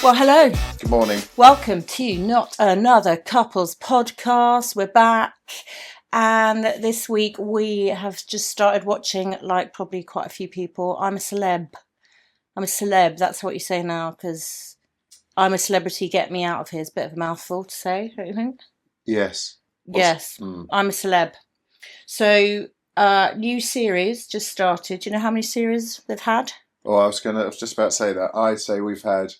Well, hello. Good morning. Welcome to Not Another Couples Podcast. We're back. And this week we have just started watching, like probably quite a few people, I'm a Celeb. I'm a Celeb. That's what you say now, because I'm a celebrity, get me out of here. It's a bit of a mouthful to say, don't you think? Yes. Yes. I'm a Celeb. So, new series just started. Do you know how many series they've had? Oh, I was just about to say that. I'd say we've had.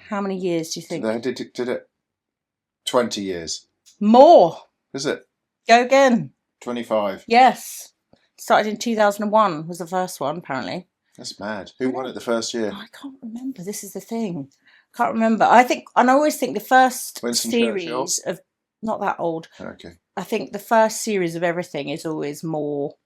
How many years do you think? Did it 20 years. More. Is it? Go again. 25. Yes. Started in 2001 was the first one, apparently. That's mad. Who won it the first year? I can't remember. This is the thing. Can't remember. I always think the first series of, not that old. Okay. I think the first series of everything is always more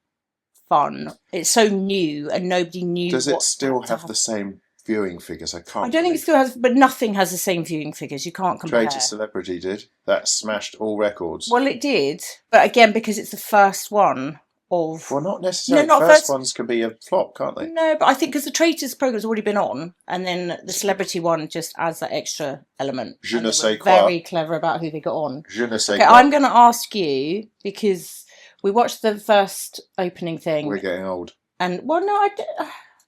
fun. It's so new and nobody knew. Does it still have the same viewing figures? I don't think it still has, but nothing has the same viewing figures. You can't compare. Greatest Celebrity did. That smashed all records. Well, it did. But again, because it's the first one of... Well, not necessarily. First ones can be a flop, can't they? No, but I think because the Traitors program's already been on, and then the Celebrity one just adds that extra element. Je ne sais quoi. Very clever about who they got on. Je ne sais okay, quoi. I'm going to ask you, because we watched the first opening thing. We're getting old. And, well, no,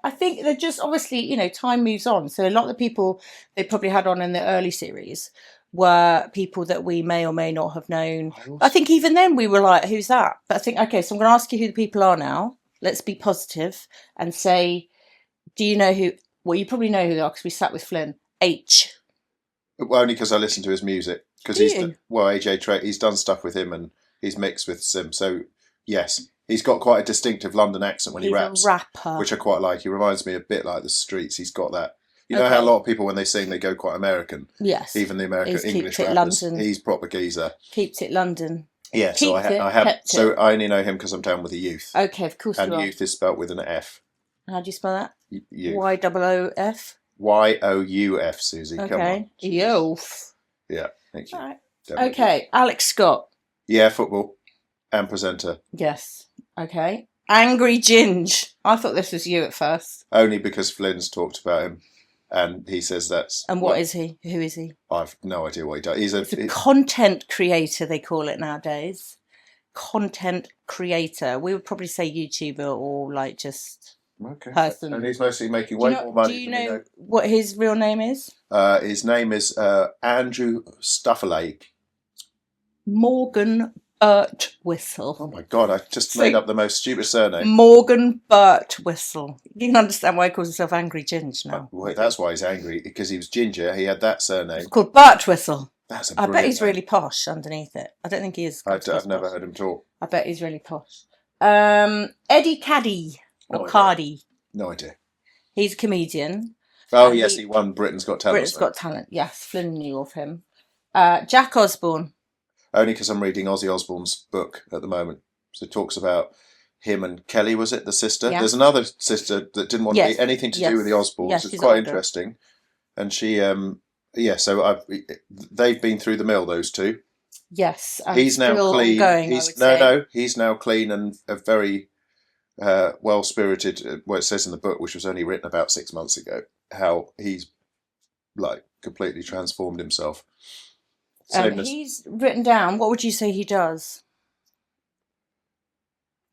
I think they're just, obviously, time moves on. So a lot of the people they probably had on in the early series were people that we may or may not have known. I think even then we were like, who's that? But I think, okay, so I'm going to ask you who the people are now. Let's be positive and say, do you know who? Well, you probably know who they are because we sat with Flynn. H. Well, only because I listen to his music. Because AJ Trey, he's done stuff with him and he's mixed with Sim. So, yes. He's got quite a distinctive London accent when he raps. A rapper. Which I quite like. He reminds me a bit like the Streets. He's got that. You know how a lot of people, when they sing, they go quite American? Yes. Even the English rappers. London. He's proper geezer. Keeps it London. Yeah, so I only know him because I'm down with the Youth. Okay, of course and Youth is spelt with an F. How do you spell that? Youth. Y-O-O-F? Y-O-U-F, Susie. Okay. Come on. Youth. Yeah, thank you. All right. Okay, Alex Scott. Yeah, football. And presenter. Yes. Okay. Angry Ginge. I thought this was you at first. Only because Flynn's talked about him. And he says that's... And what is he? Who is he? I've no idea what he does. He's a content creator, they call it nowadays. Content creator. We would probably say YouTuber or like just person. And he's mostly making way more money. Do you know what his real name is? His name is Andrew Stufferlake. Morgan Birtwistle. Oh my God, I just made up the most stupid surname. Morgan Birtwistle. You can understand why he calls himself Angry Ginge now. Wait, that's why he's angry, because he was ginger. He had that surname. It's called Birtwistle. That's I bet he's really posh underneath it. I don't think he is. I've never heard him talk. I bet he's really posh. Eddie Caddy. Or Cardi. No idea. He's a comedian. Oh, yes, he won Britain's Got Talent. Britain's Got Talent, yes. Flynn knew of him. Jack Osborne. Only because I'm reading Ozzy Osbourne's book at the moment. So it talks about him and Kelly, was it? The sister? Yeah. There's another sister that didn't want to be anything to do with the Osbournes. Yes, it's quite interesting. And she, so they've been through the mill, those two. Yes. He's now clean. He's now clean and a very well-spirited, well, it says in the book, which was only written about 6 months ago, how he's like completely transformed himself. He's written down, what would you say he does?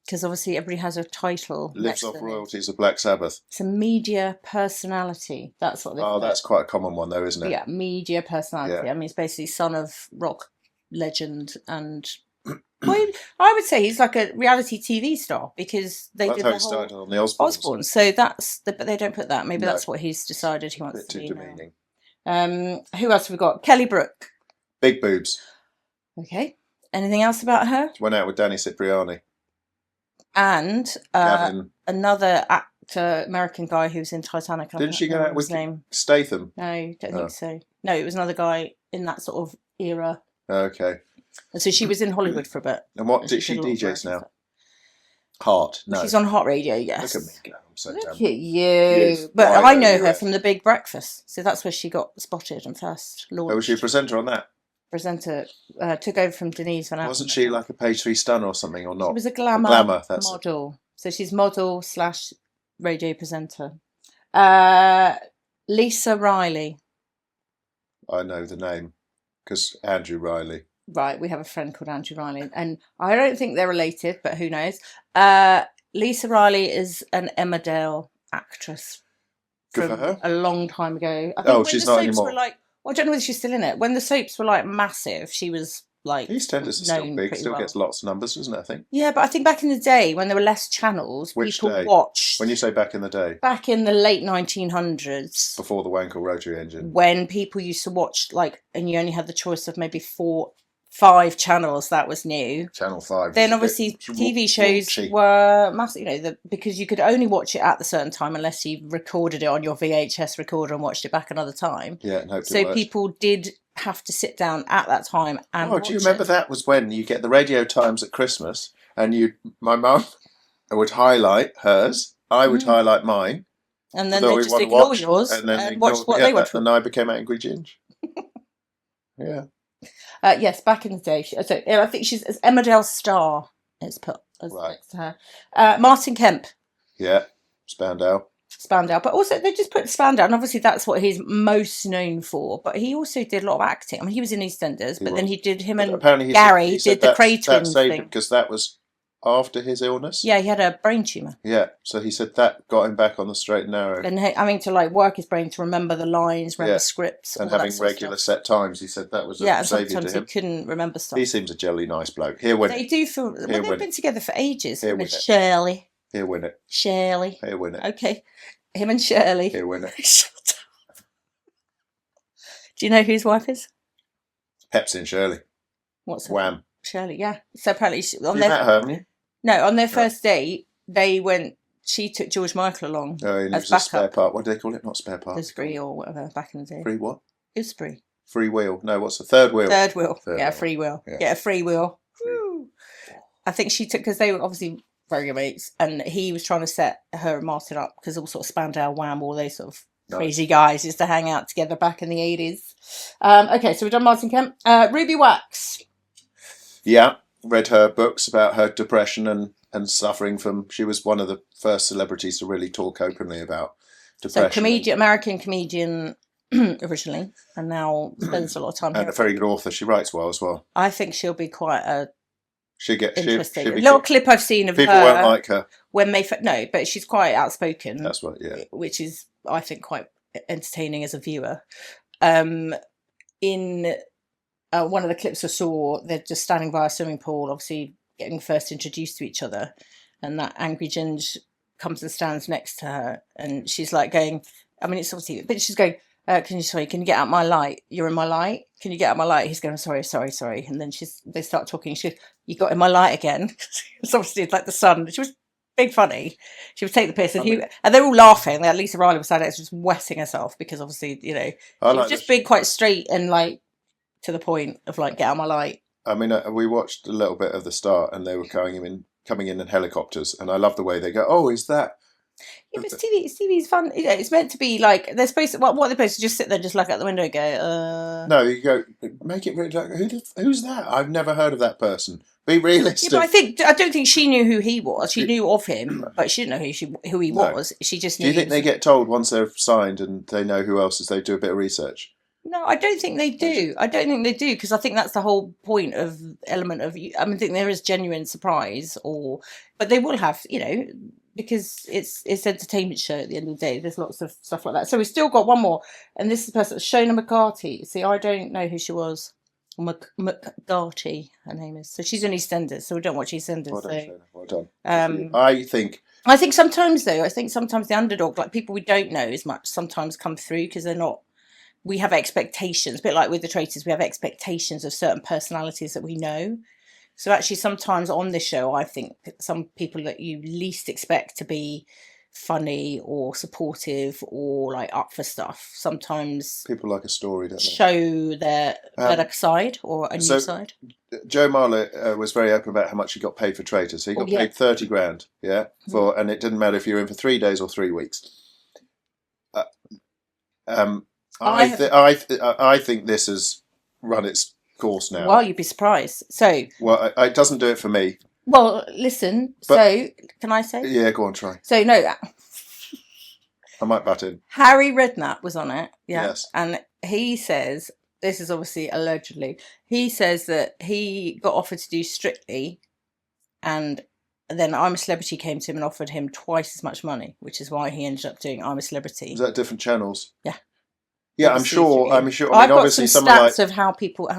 Because obviously everybody has a title. Lives off royalties of Black Sabbath. It's a media personality. That's what they call it. That's quite a common one though, isn't it? Yeah, media personality. Yeah. I mean, it's basically son of rock legend and... well, I would say he's like a reality TV star because they did the whole started on the Osbournes. So but they don't put that. Maybe that's what he's decided he wants to be now. Who else have we got? Kelly Brook. Big boobs. Okay. Anything else about her? Went out with Danny Cipriani. And another actor, American guy who's in Titanic. Didn't she go out with Statham? No, don't think so. No, it was another guy in that sort of era. Okay. And so she was in Hollywood for a bit. And what did she DJs now? Heart. No. She's on Hot Radio, yes. Look at me. I'm so Look at you. But I know her from The Big Breakfast. So that's where she got spotted and first launched. Oh, was she a presenter on that? Presenter. Took over from Denise Van Outen. Wasn't she like a page 3 stun or something or not? She was a glamour model. So she's model / radio presenter. Lisa Riley. I know the name because Andrew Riley. Right, we have a friend called Andrew Riley, and I don't think they're related, but who knows? Lisa Riley is an Emmerdale actress Good for her. A long time ago. I think when she's the not soaps anymore. were like, well, I don't know whether she's still in it. When the soaps were like massive, she was like EastEnders is still big, still gets lots of numbers, doesn't it, I think? Yeah, but I think back in the day when there were less channels, people watched. When you say back in the day? Back in the late 1900s. Before the Wankel rotary engine. When people used to watch, like, and you only had the choice of maybe 5 channels, that was new. Channel 5. Then obviously TV shows were massive, because you could only watch it at the certain time unless you recorded it on your VHS recorder and watched it back another time. Yeah, and hoped so people did have to sit down at that time and watch do you remember that was when you get the radio times at Christmas and my mum would highlight hers, I would highlight mine. And then they just ignore yours and watch what they watch. And I became Angry Ginge. Yeah. Yes, back in the day. So I think she's Emmerdale Star. It's put as next to her. Martin Kemp. Yeah, Spandau. But also they just put Spandau, and obviously that's what he's most known for. But he also did a lot of acting. I mean, he was in EastEnders, but then he did apparently Gary did the Cray Twins thing because that was after his illness. Yeah, he had a brain tumour. Yeah, so he said that got him back on the straight and narrow. And having to work his brain to remember the lines, remember scripts, and having regular set times. He said that was a saviour to him. Sometimes he couldn't remember stuff. He seems a jelly nice bloke. Here win it. They do feel they've been together for ages. Here win it. Shirley. Here win it. Shirley. Here win it. Okay, him and Shirley. Here win it. Shut up. Do you know who his wife is? Pepsi and Shirley. What's Wham? Shirley, yeah. So apparently on met her, haven't you? No, on their first date, they went. She took George Michael along as backup. A spare part. What do they call it? Not spare part. Free or whatever back in the day. Free what? It's free. Free wheel. No, what's the third wheel? Third wheel. Free wheel. Yeah. Get a free wheel. Woo. I think she took because they were obviously very good mates, and he was trying to set her and Martin up because all sort of Spandau, Wham, all those sort of crazy guys used to hang out together back in the 80s. Okay, so we've done Martin Kemp. Ruby Wax. Yeah, read her books about her depression and suffering from. She was one of the first celebrities to really talk openly about depression. So American comedian originally, and now spends a lot of time. And a very good author. She writes well as well. I think she'll be quite a. Interesting. A little clip I've seen of people her. People won't like her when no, but she's quite outspoken. That's what, yeah. Which is, I think, quite entertaining as a viewer. In one of the clips I saw, they're just standing by a swimming pool, obviously getting first introduced to each other, and that Angry Ginge comes and stands next to her, and she's like going. I mean, it's obviously, but she's going. Can you get out my light? You're in my light. Can you get out my light? He's going, sorry. And then they start talking. She goes, you got in my light again. It's obviously like the sun. She was big funny. She would take the piss, and they're all laughing. Like Lisa Riley was standing there, just wetting herself because obviously, she was just being quite straight and to the point of get out my light. I mean, we watched a little bit of the start, and they were coming in helicopters, and I love the way they go. Oh, is that? Yeah, but TV's fun. It's meant to be they're supposed to. What they're supposed to just sit there, just look out the window, and go. No, you go. Make it really. Who's that? I've never heard of that person. Be realistic. Yeah, but I don't think she knew who he was. She knew of him, but she didn't know who he was. She just knew. Do you think they get told once they're signed and they know who else is? They do a bit of research. No, I don't think they do. Because I think that's the whole point of element of. I think there is genuine surprise, but they will have, because it's entertainment show at the end of the day. There's lots of stuff like that. So we've still got one more, and this is the person, Shona McGarty. See, I don't know who she was. McGarty, her name is. So she's in EastEnders, so we don't watch EastEnders. Well done. I think sometimes the underdog, people we don't know as much, sometimes come through because they're not. We have expectations, a bit like with the traitors, we have expectations of certain personalities that we know. So actually sometimes on this show, I think some people that you least expect to be funny or supportive or up for stuff, sometimes people like a story, don't they? Show their better side or a new side. Joe Marler was very open about how much he got paid for traitors. So he got paid 30 grand, and it didn't matter if you were in for 3 days or 3 weeks. I think this has run its course now. Well, you'd be surprised. So, it doesn't do it for me. But, listen. So, can I say? Yeah, go on, try. So no, I might butt in. Harry Redknapp was on it. Yeah. Yes. And he says, this is obviously allegedly, he says that he got offered to do Strictly, and then I'm a Celebrity came to him and offered him twice as much money, which is why he ended up doing I'm a Celebrity. Is that different channels? Yeah. Yeah, I'm sure. I mean, I've got some stats of how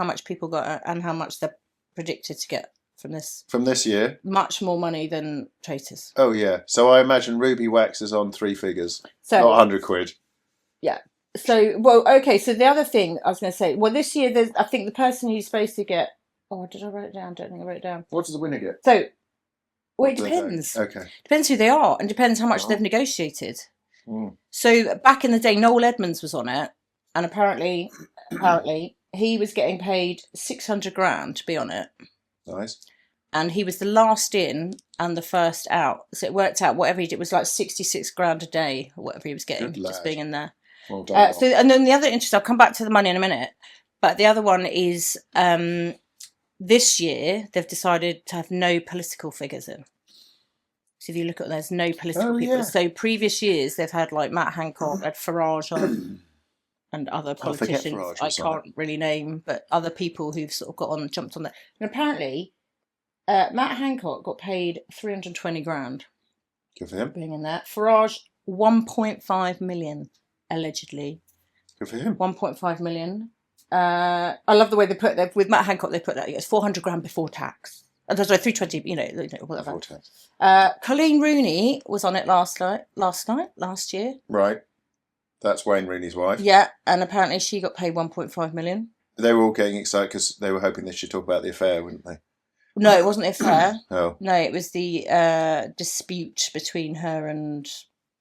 much people got and how much they're predicted to get from this year. Much more money than Traitors. Oh yeah. So I imagine Ruby Wax is on 3 figures, so, not 100 quid. Yeah. So okay. So the other thing I was going to say, this year I think the person who's supposed to get. Oh, did I write it down? I don't think I wrote it down. What does the winner get? So, it depends. Okay. Depends who they are, and depends how much they've negotiated. So back in the day, Noel Edmonds was on it. And apparently, he was getting paid 600 grand to be on it. Nice. And he was the last in and the first out. So it worked out whatever he did was like 66 grand a day or whatever he was getting just being in there. Well done. And then the other interest, I'll come back to the money in a minute. But the other one is this year they've decided to have no political figures in. So if you look at there's no political people. Yeah. So previous years they've had like Matt Hancock, had Farage on. And other politicians I can't really name, but other people who've sort of got on and jumped on that. And apparently, Matt Hancock got paid 320 grand. Good for him. Being in there. Farage, 1.5 million, allegedly. Good for him. 1.5 million. I love the way they put that. With Matt Hancock, they put that. It's 400 grand before tax. Sorry, 320, whatever. Before tax. Colleen Rooney was on it last year. Right. That's Wayne Rooney's wife. Yeah, and apparently she got paid 1.5 million. They were all getting excited because they were hoping they should talk about the affair, wouldn't they? No, it wasn't the affair. Oh. No, it was the dispute between her and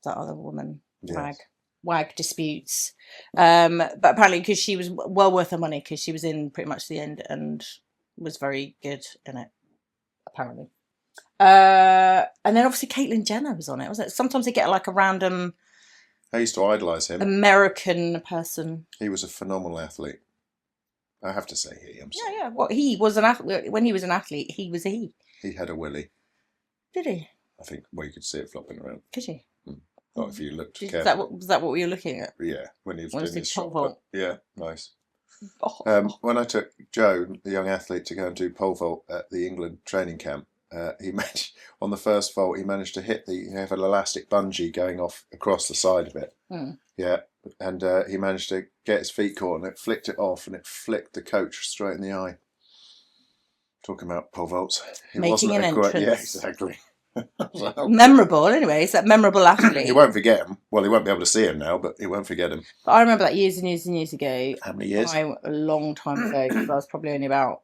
that other woman, yes. Wag disputes. But apparently because she was well worth her money because she was in pretty much the end and was very good in it, apparently. And then obviously Caitlyn Jenner was on it, wasn't it? Sometimes they get like a random... I used to idolise him. American person. He was a phenomenal athlete. I have to say he. I'm sorry. Yeah. Well, he was an athlete. When he was an athlete, he was a he. He had a willy. Did he? I think. Well, you could see it flopping around. Could you? Not if you looked carefully. Was that what we were looking at? Yeah, when he was doing his pole vault. Yeah, nice. When I took Joe, the young athlete, to go and do pole vault at the England training camp, he managed on the first vault. He managed to hit have an elastic bungee going off across the side of it. Yeah, and he managed to get his feet caught, and it flicked it off, and it flicked the coach straight in the eye. Talking about pole vaults, making an entrance. Yeah, exactly. Memorable, anyway. He's that memorable athlete. He won't forget him. Well, he won't be able to see him now, but he won't forget him. But I remember that years and years and years ago. How many years? A long time ago, because I was probably only about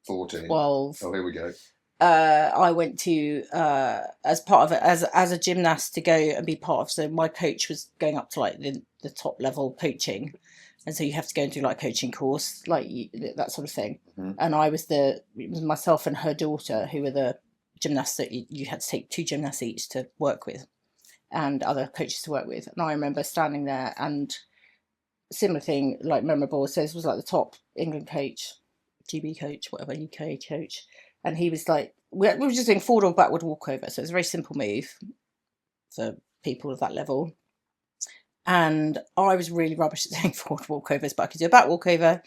14. 12. Oh, here we go. I went to as part of it as a gymnast to go and be part of. So my coach was going up to like the top level coaching, and so you have to go and do like a coaching course, like that sort of thing. And it was myself and her daughter who were the gymnasts that you had to take 2 gymnasts each to work with, and other coaches to work with. And I remember standing there and similar thing, like memorable. So this was like the top England coach, GB coach, whatever, UK coach. And he was like, we were just doing forward or backward walkover. So it's a very simple move for people of that level. And I was really rubbish at doing forward walkovers, but I could do a back walkover.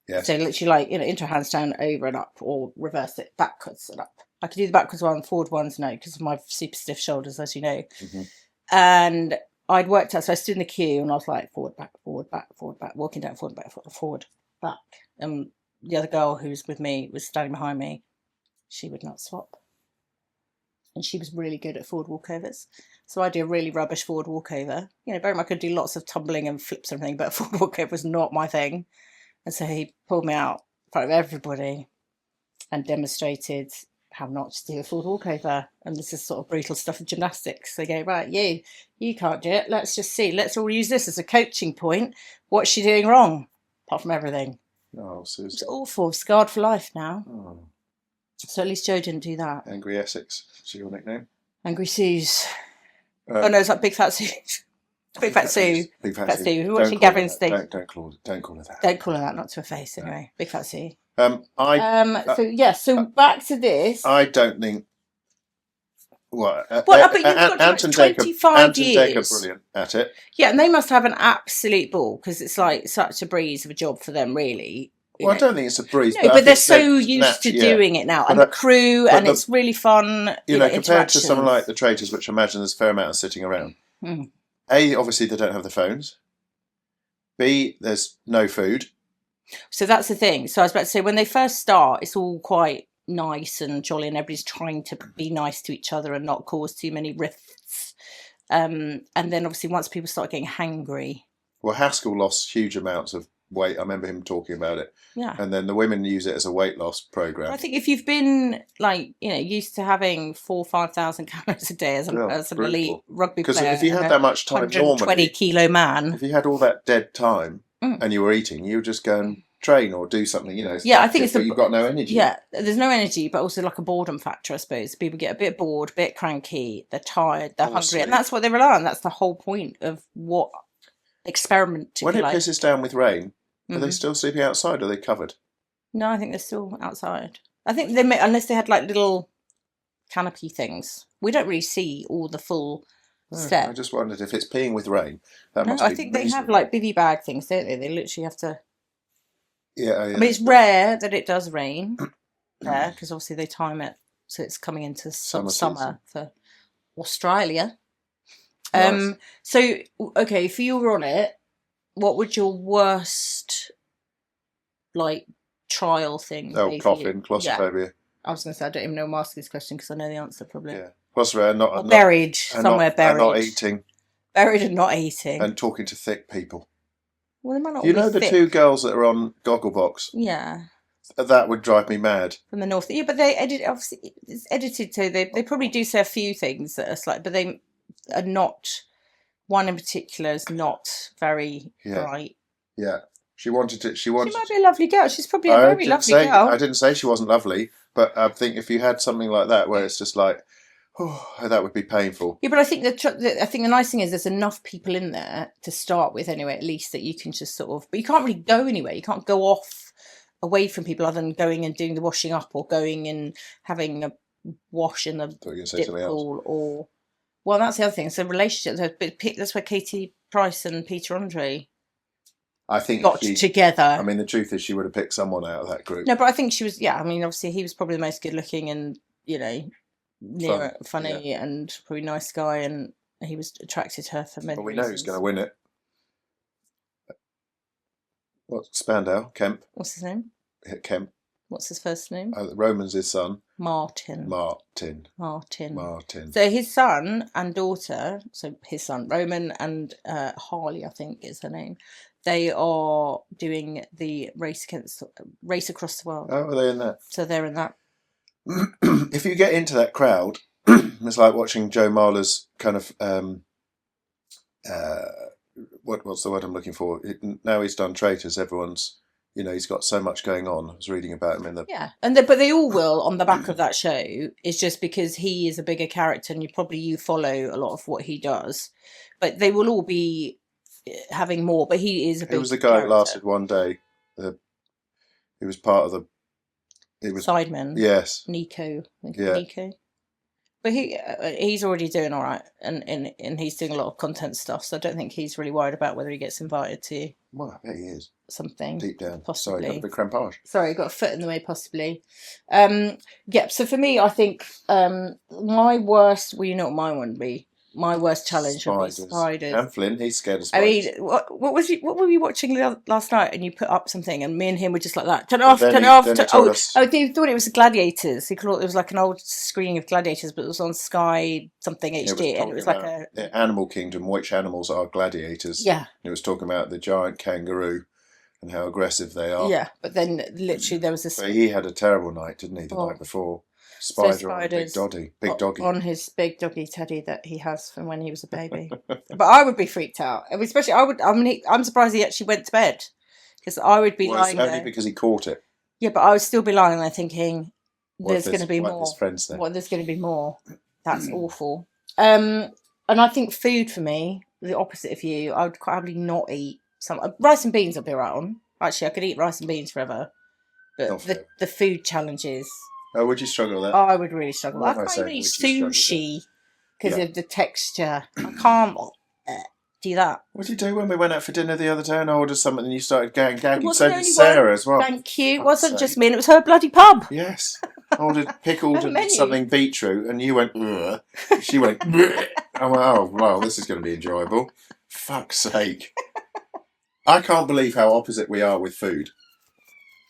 Yes. So literally like, into a handstand, over and up, or reverse it backwards and up. I could do the backwards one, forward ones, no, because of my super stiff shoulders, as you know. And I'd worked out, so I stood in the queue and I was like, forward, back, forward, back, forward, back, walking down, forward, back, forward, back. And the other girl who was with me was standing behind me. She would not swap. And she was really good at forward walkovers. So I do a really rubbish forward walkover. Very much I could do lots of tumbling and flips and everything, but forward walkover was not my thing. And so he pulled me out in front of everybody and demonstrated how not to do a forward walkover. And this is sort of brutal stuff of gymnastics. They go, right, you can't do it. Let's just see. Let's all use this as a coaching point. What's she doing wrong? Apart from everything. Oh, Suzie. It's awful. Scarred for life now. Oh. So at least Joe didn't do that. Angry Essex. Is your nickname? Angry Suze. Oh no, it's like Big Fat Sue. Big Fat Sue. Big Fat Sue. We're watching Gavin's thing. Don't call her that. Don't call her that. Not to her face, anyway. Big Fat Sue. So back to this. I don't think Well, but you've got Ant and 25 years. Ant and Dec are brilliant at it. Yeah, and they must have an absolute ball because it's like such a breeze of a job for them, really. Well, I don't think it's a breeze. No, but they're so used to doing it now. And the crew, and it's really fun. You know, compared to something like The Traitors, which I imagine there's a fair amount of sitting around. A, obviously they don't have the phones. B, there's no food. So that's the thing. So I was about to say, when they first start, it's all quite nice and jolly, and everybody's trying to be nice to each other and not cause too many rifts. And then obviously once people start getting hangry. Well, Haskell lost huge amounts of weight. I remember him talking about it. Yeah. And then the women use it as a weight loss program. I think if you've been used to having 4,000 or 5,000 calories a day as an elite rugby player, because if you had that much time, 120 kilo man, if you had all that dead time and you were eating, you would just go and train or do something. Yeah, I think it's you've got no energy. Yeah, there's no energy, but also like a boredom factor, I suppose. People get a bit bored, a bit cranky, they're tired, they're hungry, and that's what they rely on. That's the whole point of what experiment. When it pisses down with rain. Are they still sleeping outside? Or are they covered? No, I think they're still outside. I think they may, unless they had like little canopy things. We don't really see all the full step. I just wondered if it's peeing with rain. That must I think they have like bivvy bag things, don't they? They literally have to. Yeah. I mean, it's rare that it does rain there because obviously they time it so it's coming into summer for Australia. Nice. So okay, if you were on it, what would your worst trial thing be? Coughing, claustrophobia. Yeah. I was going to say I don't even know I'm asking this question because I know the answer probably. Yeah, claustrophobia. Buried somewhere, buried. And not eating. Buried and not eating. And talking to thick people. Well, they might not. You know the two girls that are on Gogglebox? Yeah. That would drive me mad. From the north, yeah, but they obviously it's edited, so they probably do say a few things that are slight, but they are not. One in particular is not very bright. Yeah, she might be a lovely girl. She's probably a very lovely girl. I didn't say she wasn't lovely, but I think if you had something like that where it's just like, oh, that would be painful. Yeah, but I think the nice thing is there's enough people in there to start with anyway, at least that you can just sort of. But you can't really go anywhere. You can't go off away from people other than going and doing the washing up or going and having a wash in the dip pool or. Well, that's the other thing. So relationships. That's where Katie Price and Peter Andre. I think got together. I mean, the truth is, she would have picked someone out of that group. No, but I think she was. Yeah, I mean, obviously, he was probably the most good-looking and funny and probably nice guy, and he was attracted to her for many. But we know who's going to win it. What Spandau? Kemp. What's his name? Kemp. What's his first name? Roman's his son. Martin. So his son and daughter, so his son Roman and Harley, I think is her name. They are doing the race across the world. Oh, are they in that? So they're in that. If you get into that crowd, it's like watching Joe Marler's kind of what's the word I'm looking for? Now he's done Traitors, everyone's. He's got so much going on. I was reading about him in the... Yeah, but they all will on the back of that show. It's just because he is a bigger character and you follow a lot of what he does. But they will all be having more, but he is a big It was the guy who lasted one day. He was part of the... Sidemen. Yes. Nico. Nico. But he's already doing all right, and he's doing a lot of content stuff, so I don't think he's really worried about whether he gets invited to... Well, I bet he is. Something. Deep down. Possibly. Sorry, got a bit crampage. Sorry, got a foot in the way, possibly. So for me, I think my worst... Well, you know what my one would be. My worst challenge would be spiders. And Flynn, he's scared of spiders. I mean, what were we watching last night? And you put up something, and me and him were just like that. Turn it off. He thought it was Gladiators. He thought it was like an old screening of Gladiators, but it was on Sky something HD, and it was like the Animal Kingdom. Which animals are gladiators? Yeah. And it was talking about the giant kangaroo and how aggressive they are. Yeah, but then literally there was this. But he had a terrible night, didn't he? The night before. Spider on big doggy. On his big doggy teddy that he has from when he was a baby. But I would be freaked out. Especially, I'm surprised he actually went to bed. Because I would be lying there. Only because he caught it. Yeah, but I would still be lying there thinking, there's going to be more. There's going to be more. That's awful. And I think food for me, the opposite of you, I would quite happily not eat some... rice and beans I'd be right on. Actually, I could eat rice and beans forever. But the food challenges... Oh, would you struggle with that? Oh, I would really struggle. I can't even eat sushi because of the texture. I can't do that. What did you do when we went out for dinner the other day and I ordered something and you started gagging? So did Sarah as well. Thank you. It wasn't just me, and it was her bloody pub. Yes. I ordered pickled and something beetroot, and you went, ugh. She went, bleh. I went, oh, well, this is going to be enjoyable. Fuck's sake. I can't believe how opposite we are with food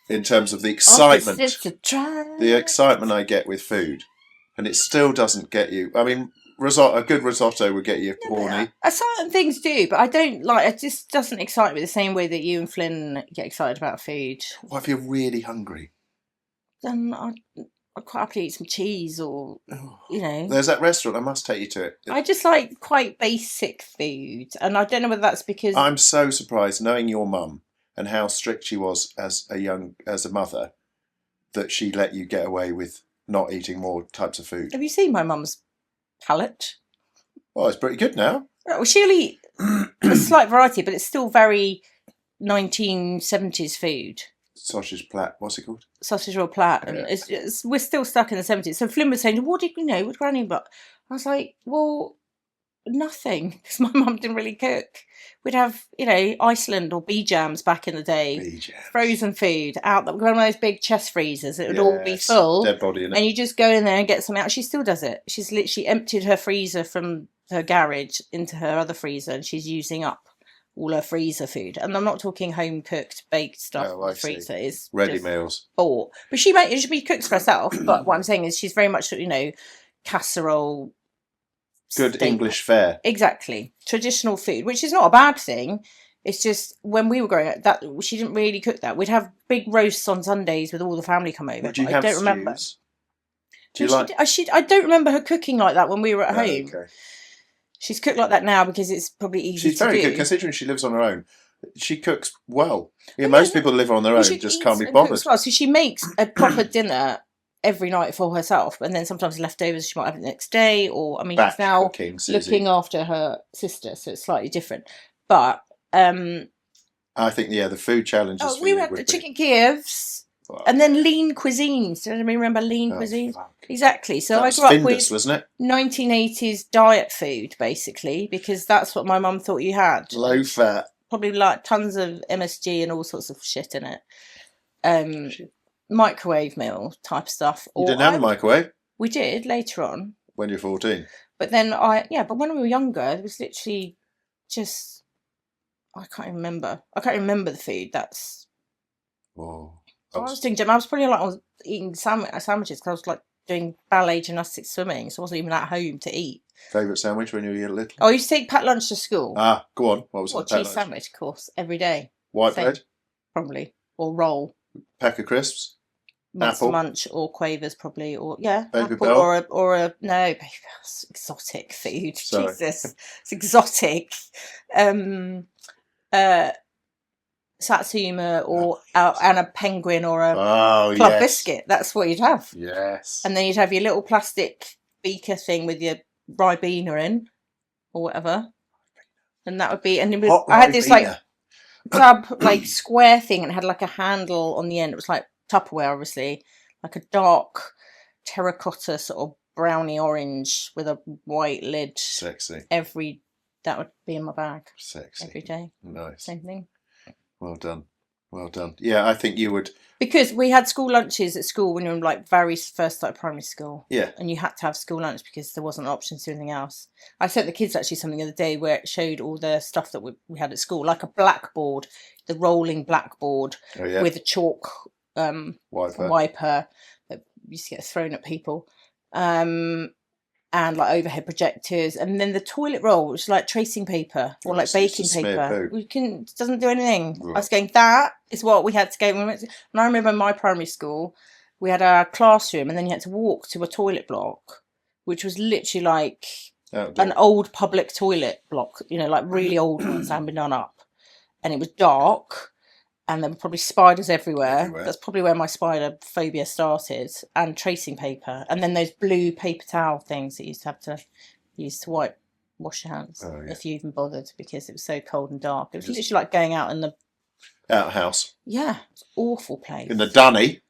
in terms of the excitement. The excitement I get with food, and it still doesn't get you. I mean, a good risotto would get you horny. Certain things do, but I don't like. It just doesn't excite me the same way that you and Flynn get excited about food. What if you're really hungry? Then I'd quite happily eat some cheese, or There's that restaurant. I must take you to it. I just like quite basic food, and I don't know whether that's because I'm so surprised, knowing your mum and how strict she was as a mother, that she let you get away with not eating more types of food. Have you seen my mum's palate? Well, it's pretty good now. Well, she'll eat a slight variety, but it's still very 1970s food. Sausage plat, what's it called? Sausage roll plat. And we're still stuck in the 70s. So Flynn was saying, what did what Granny but I was like, well, nothing, because my mum didn't really cook. We'd have, Iceland or bee-jams back in the day. Frozen food out there. One of those big chest freezers. It would all be full. Dead body in it. And you just go in there and get something out. She still does it. She's literally emptied her freezer from her garage into her other freezer, and she's using up all her freezer food. And I'm not talking home cooked baked stuff. Oh, I see. Freezer is ready meals bought, but she cooks for herself. But what I'm saying is she's very much casserole, good steak. English fare, exactly, traditional food, which is not a bad thing. It's just when we were growing up, that she didn't really cook that. We'd have big roasts on Sundays with all the family come over. I don't remember. Do you like? I don't remember her cooking like that when we were at home. Okay. She's cooked like that now because it's probably easy to do. She's very good, considering she lives on her own. She cooks well. Most people live on their own just can't be bothered. Well. So she makes a proper dinner every night for herself, and then sometimes leftovers she might have it the next day. Or she's now looking after her sister, so it's slightly different. But I think the food challenges. We had the chicken Kievs. And then lean cuisines. Do you remember lean cuisines? Fuck. Exactly. So I grew up with wasn't it? 1980s diet food, basically, because that's what my mum thought you had. Low fat. Probably like tons of MSG and all sorts of shit in it. Microwave meal type stuff. You didn't have a microwave? We did later on. When you're 14. But then but when we were younger, it was literally just, I can't remember. I can't remember the food. That's. Whoa. I was doing gym. I was probably I was eating sandwiches because I was like doing ballet, gymnastics, swimming, so I wasn't even at home to eat. Favourite sandwich when you were little? I used to take packed lunch to school. Ah, go on. What was it? Cheese sandwich, of course, every day. White bread? Probably. Or roll. Pack of crisps? Monster Munch or Quavers, probably. Or Baby Bell? Or no, Baby Bell's exotic food. Sorry. Jesus. It's exotic. Satsuma and a penguin or a club biscuit. That's what you'd have. Yes. And then you'd have your little plastic beaker thing with your Ribena in, or whatever. And that would be. And I had this club square thing, and it had like a handle on the end. It was like Tupperware, obviously, like a dark terracotta sort of browny orange with a white lid. Sexy. That would be in my bag. Sexy. Every day. Nice. Same thing. Well done. Well done. Yeah, I think you would. Because we had school lunches at school when you were very first started primary school. Yeah. And you had to have school lunch because there wasn't options to do anything else. I sent the kids actually something the other day where it showed all the stuff that we had at school, like a blackboard, the rolling blackboard with a chalk wiper that used to get thrown at people. And overhead projectors, and then the toilet roll, which is like tracing paper or like baking paper. It doesn't do anything. Right. I was going, that is what we had to go. And I remember in my primary school, we had our classroom, and then you had to walk to a toilet block, which was literally like an old public toilet block, like really old ones that hadn't been done up. And it was dark. And there were probably spiders everywhere. That's probably where my spider phobia started. And tracing paper. And then those blue paper towel things that you used to have to use to wash your hands. If you even bothered, because it was so cold and dark. It was literally like going out in the... outhouse. Yeah. It's an awful place. In the dunny.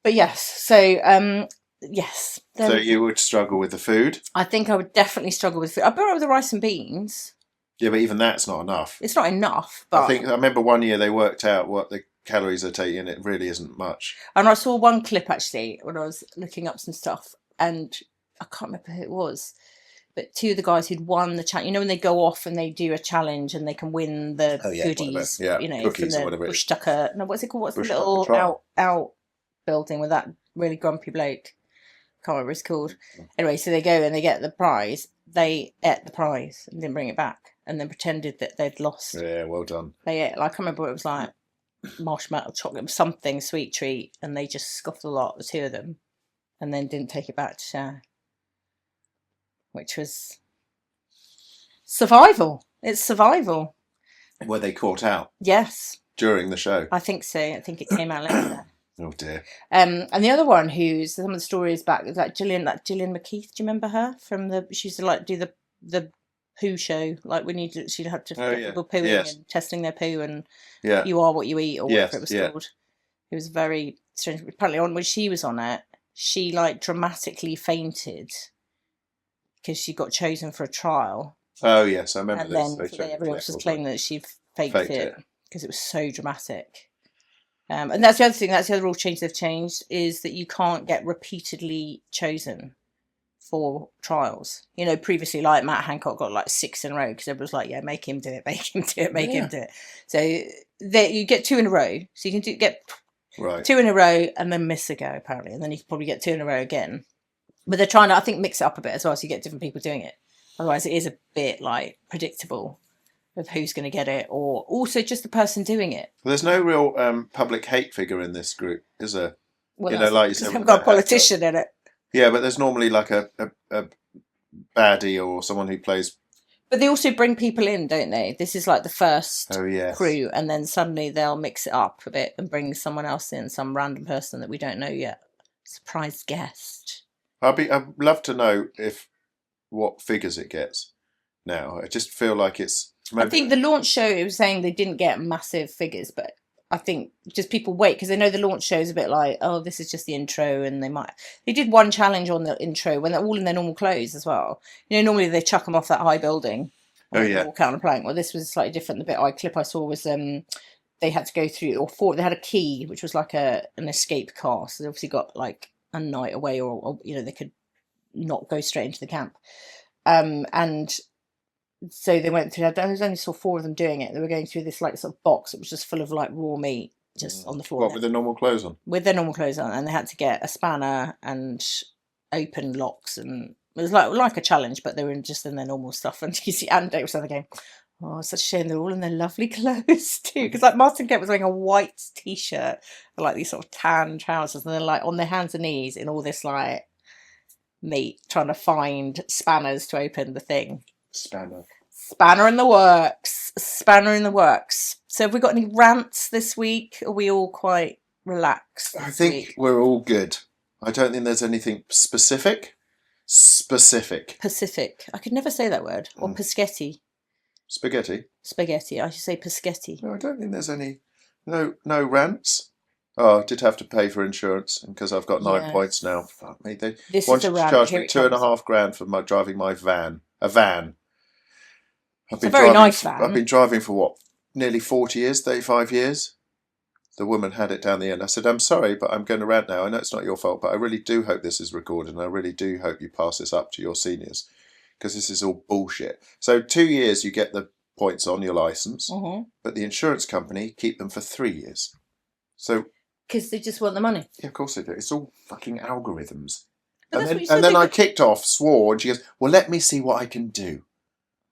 But yes, so yes. So you would struggle with the food? I think I would definitely struggle with food. I bear it with the rice and beans. Yeah, but even that's not enough. It's not enough. But I remember one year they worked out what the calories are taking, and it really isn't much. And I saw one clip actually when I was looking up some stuff, and I can't remember who it was, but two of the guys who'd won the challenge. You know, when they go off and they do a challenge and they can win the goodies. Yeah, you know, cookies from or the whatever. Bush Tucker. No, what's it called? What's the little out building with that really grumpy bloke? Can't remember what it's called. Anyway, so they go and they get the prize. They ate the prize and didn't bring it back, and then pretended that they'd lost. Yeah, well done. They ate. I can't remember what it was like. Marshmallow, chocolate, something sweet treat, and they just scoffed a lot, the two of them, and then didn't take it back to share, which was survival. It's survival. Were they caught out? Yes. During the show? I think so. I think it came out later. Oh dear. And the other one who's some of the stories back is Gillian McKeith. Do you remember her from she used to do the poo show, like when she'd have to get people pooing and testing their poo, and you are what you eat, or whatever it was called. It was very strange. Apparently, when she was on it, she dramatically fainted because she got chosen for a trial. Oh yes, I remember and this. And then everyone was claiming that she faked it because it was so dramatic. And that's the other thing. That's the other rule change they've changed, is that you can't get repeatedly chosen for trials. You know, previously, like Matt Hancock got 6 in a row because everyone was like, "Yeah, make him do it, make him do it, make him do it." So you get 2 in a row. So you can get 2 in a row and then miss a go apparently, and then you can probably get 2 in a row again. But they're trying to, I think, mix it up a bit as well, so you get different people doing it. Otherwise, it is a bit predictable of who's going to get it, or also just the person doing it. Well, there's no real public hate figure in this group, is there? Well, you haven't got a politician in it. Yeah, but there's normally a baddie or someone who plays. But they also bring people in, don't they? This is the first yes. crew, and then suddenly they'll mix it up a bit and bring someone else in, some random person that we don't know yet. Surprise guest. I'd love to know what figures it gets now. I just feel like it's. I think the launch show, it was saying they didn't get massive figures, but I think just people wait because they know the launch show is a bit this is just the intro, and they did one challenge on the intro when they're all in their normal clothes as well. You know, normally they chuck them off that high building. Walk out on a plank. Well, this was slightly different. The clip I saw was they had to go through they had a key which was an escape car, so they obviously got a night away, or they could not go straight into the camp, and. So they went through. I only saw 4 of them doing it. They were going through this sort of box that was just full of raw meat just on the floor. What, with their normal clothes on? With their normal clothes on, and they had to get a spanner and open locks, and it was like a challenge, but they were just in their normal stuff. And you see Andy was going, "Oh, it's such a shame they're all in their lovely clothes too." Because Martin Kemp was wearing a white t-shirt and these sort of tan trousers, and they're on their hands and knees in all this meat, trying to find spanners to open the thing. Spanner in the works. So have we got any rants this week? Are we all quite relaxed? I think we're all good. I don't think there's anything specific. Pacific. I could never say that word. Or Paschetti. Spaghetti. I should say Paschetti. No, I don't think there's any. No rants. Oh, I did have to pay for insurance because I've got 9 points now. Fuck me. They wanted to charge me $2,500 for driving my van. A van. It's a very nice van. I've been driving for nearly 40 years, 35 years. The woman had it down the end. I said, "I'm sorry, but I'm going to rant now. I know it's not your fault, but I really do hope this is recorded, and I really do hope you pass this up to your seniors, because this is all bullshit." So 2 years you get the points on your licence, but the insurance company keep them for 3 years. So because they just want the money. Yeah, of course they do. It's all fucking algorithms. And then I kicked off, swore, and she goes, "Well, let me see what I can do."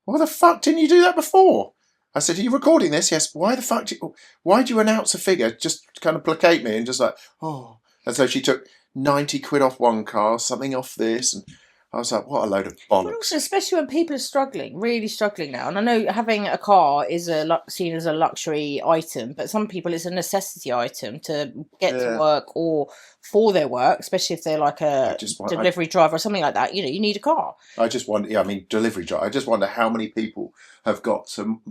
Why the fuck didn't you do that before? I said, "Are you recording this?" "Yes." "Why the fuck why'd you announce a figure just to kind of placate me?" And just oh. And so she took 90 quid off one car, something off this, and I was like, what a load of bollocks. But also, especially when people are struggling, really struggling now. And I know having a car is seen as a luxury item, but some people it's a necessity item to get to work or for their work, especially if they're a delivery driver or something like that. You need a car. Delivery driver. I just wonder how many people have got to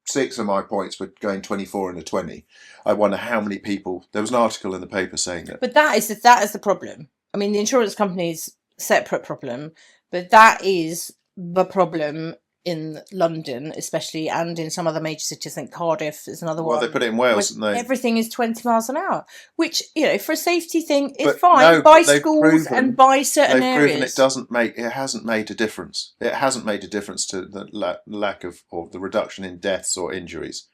6 of my points were going 24 and a 20. I wonder how many people. There was an article in the paper saying that. But that is the problem. I mean, the insurance company's separate problem, but that is the problem in London, especially, and in some other major cities. I think Cardiff is another one. Well, they put it in Wales, didn't they? Everything is 20 miles an hour, which, for a safety thing is fine. No, by schools and by certain areas. It hasn't made a difference. It hasn't made a difference to the lack of, or the reduction in deaths or injuries.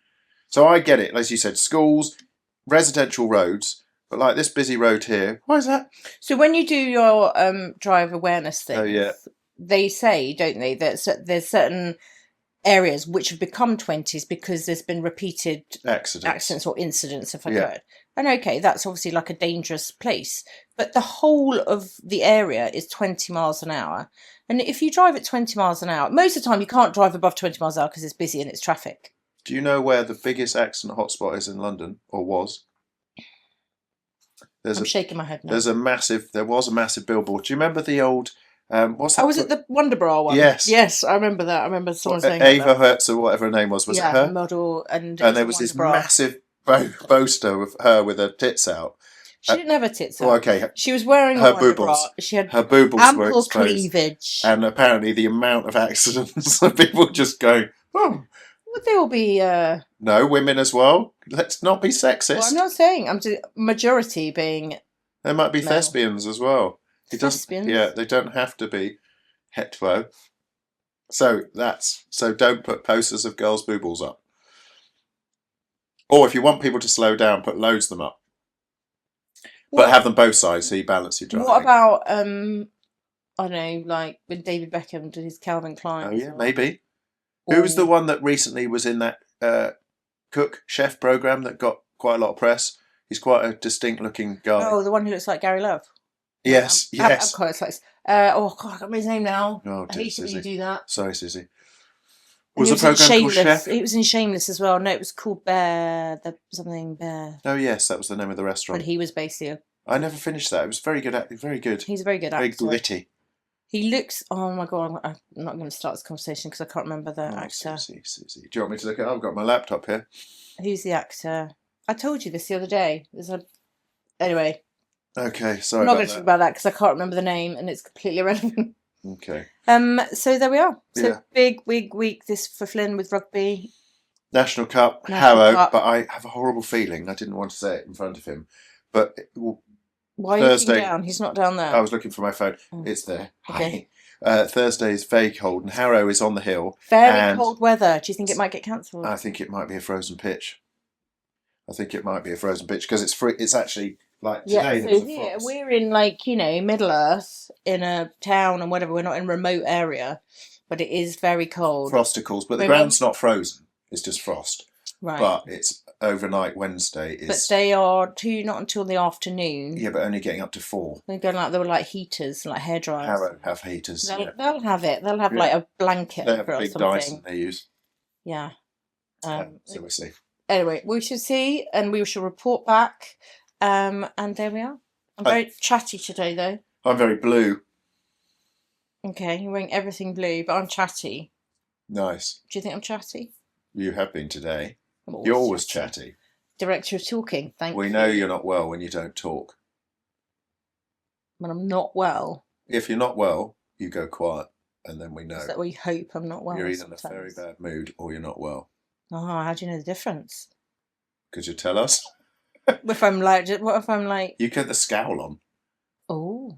So I get it, as you said, schools, residential roads, but like this busy road here, why is that? So when you do your drive awareness thing, they say, don't they, that there's certain areas which have become 20s because there's been repeated accidents or incidents, if I could. And okay, that's obviously like a dangerous place, but the whole of the area is 20 miles an hour. And if you drive at 20 miles an hour, most of the time you can't drive above 20 miles an hour because it's busy and it's traffic. Do you know where the biggest accident hotspot is in London, or was? I'm shaking my head now. There was a massive billboard. Do you remember the old... what's that? Oh, was it the Wonder Bra one? Yes, I remember that. I remember someone saying Ava Hertz or whatever her name was. Was it her? Model, and there was this massive poster of her with her tits out. She didn't have her tits out. Well, okay, she was wearing her a Wonder boobles. Bra. She had her boobles ample were exposed, cleavage, and apparently the amount of accidents of people just going, oh. Would they all be? No, women as well. Let's not be sexist. Well, I'm not saying. I'm just majority being. There might be thespians as well. Thespians? Yeah, they don't have to be hetero. So don't put posters of girls' boobles up. Or if you want people to slow down, put loads of them up. But have them both sides so you balance your driving. What about I don't know, like when David Beckham did his Calvin Klein? Oh yeah, maybe. Who was the one that recently was in that chef program that got quite a lot of press? He's quite a distinct looking guy. Oh, the one who looks like Gary Love. Yes, yes. I'm quite like, oh God, I can't remember his name now. Oh, I hate it when you do that. Sorry, Suzie. Was the program called Chef? It was in Shameless as well. No, it was called Bear. Something Bear. Oh yes, that was the name of the restaurant. But he was basically. I never finished that. It was very good. Very good. He's a very good actor. Very gritty. He looks. Oh my God! I'm not going to start this conversation because I can't remember the actor. Suzie. Do you want me to look at? I've got my laptop here. Who's the actor? I told you this the other day. Anyway. Okay, sorry. I'm not going to talk about that because I can't remember the name and it's completely irrelevant. Okay. So there we are. So big week this for Flynn with rugby. National Cup, Harrow, but I have a horrible feeling. I didn't want to say it in front of him, but why are you looking down? He's not down there. I was looking for my phone. Oh. It's there. Okay. Thursday is very cold, and Harrow is on the hill. Very cold weather. Do you think it might get cancelled? I think it might be a frozen pitch. Because it's free. It's actually like today. Yeah, so here we're in Middle Earth in a town and whatever. We're not in a remote area, but it is very cold. Frosticles, but the ground's not frozen. It's just frost. Right. But it's overnight Wednesday. But they are not until the afternoon. Yeah, but only getting up to 4. They're going they were like heaters, like hairdryers. Harrow have heaters. They'll have it. They'll have like a blanket over it or something. They have big Dyson they use. Yeah. So we'll see. Anyway, we should see and we shall report back. And there we are. I'm very chatty today, though. I'm very blue. Okay, you're wearing everything blue, but I'm chatty. Nice. Do you think I'm chatty? You have been today. You're always chatty. Director of talking, thank you. We know you're not well when you don't talk. When I'm not well? If you're not well, you go quiet, and then we know. Is that we hope I'm not well? You're either in a very bad mood or you're not well. Oh, how do you know the difference? Could you tell us? What if I'm like? You get the scowl on. Oh.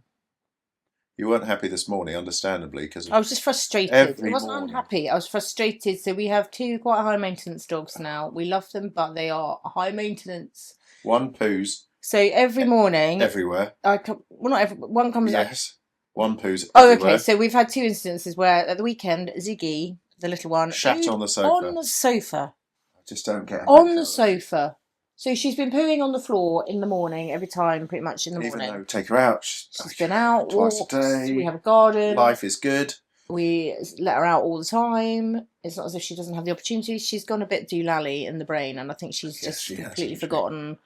You weren't happy this morning, understandably, because I was just frustrated. I wasn't unhappy. I was frustrated. So we have 2 quite high maintenance dogs now. We love them, but they are high maintenance. One poos. So every morning, everywhere. One comes. Yes. One poos. Oh, everywhere. okay. So we've had 2 instances where at the weekend, Ziggy, the little one, shat on the sofa. On the sofa. I just don't get it. On the sofa. So she's been pooing on the floor in the morning every time, pretty much in the morning. Even though take her out. She's been out twice walks, a day. We have a garden. Life is good. We let her out all the time. It's not as if she doesn't have the opportunity. She's gone a bit doolally in the brain, and I think she's completely forgotten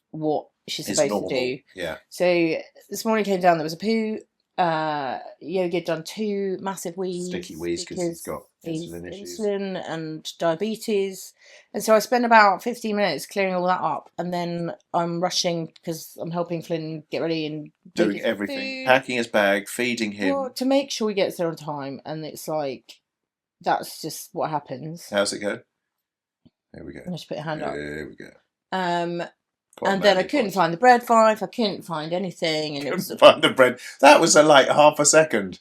what she's supposed to do. Yeah. So this morning came down, there was a poo, yoga, done 2 massive wheeze. Sticky wheeze because he's got insulin and diabetes. And so I spend about 15 minutes clearing all that up. And then I'm rushing because I'm helping Flynn get ready and doing everything. Packing his bag, feeding him. Well, to make sure he gets there on time. And it's like, that's just what happens. How's it go? There we go. Just put your hand up. There we go. And then I couldn't find the bread knife. I couldn't find anything. And couldn't find the bread. That was like half a second.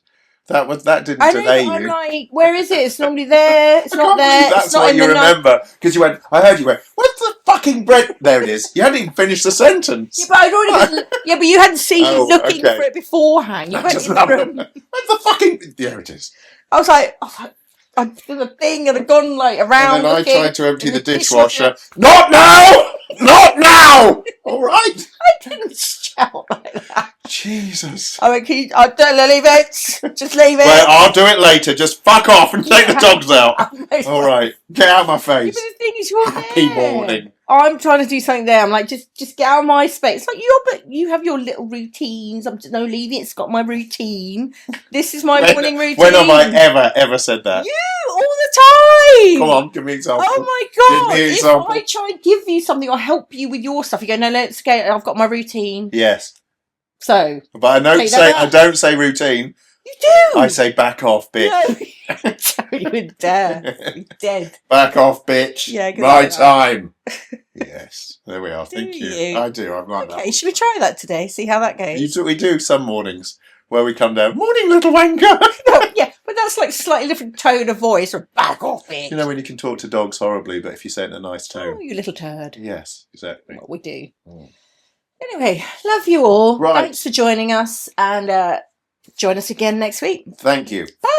That didn't delay you. I'm like, where is it? It's normally there. It's not there. That's what you remember because you went. I heard you went. Where's the fucking bread? There it is. You hadn't even finished the sentence. Yeah, but I'd already. But you hadn't seen looking for it beforehand. You went in the room. Where's the fucking? There it is. I was like. I did a thing and I'd gone like around. And then I tried to empty the dishwasher. Not now! Not now! All right. I didn't shout like that. Jesus. I went, don't leave it. Just leave it. Well, I'll do it later. Just fuck off and take the dogs out. All right. Get out of my face. But the thing is, you're Happy morning. I'm trying to do something there. I'm like, just get out of my space. Like, but you have your little routines. I'm just, no, leave it. It's got my routine. This is my morning routine. When have I ever said that? You, all the time. Come on, give me an example. Oh my God. Give me an example. If I try and give you something or help you with your stuff, you go, no, let's go. I've got my routine. Yes. So. But I don't say routine. You do. I say back off, bitch. No, you would dare. You're dead. Back off, bitch. Yeah, my time. Yes, there we are. Thank you. I do. I'm like that. Okay, should we try that today? See how that goes. We do some mornings where we come down. Morning, little wanker. No, yeah, but that's like slightly different tone of voice. Or back off, bitch. You know when you can talk to dogs horribly, but if you say it in a nice tone. Oh, you little turd. Yes, exactly. What we do. Anyway, love you all. Right. Thanks for joining us, and join us again next week. Thank you. Bye.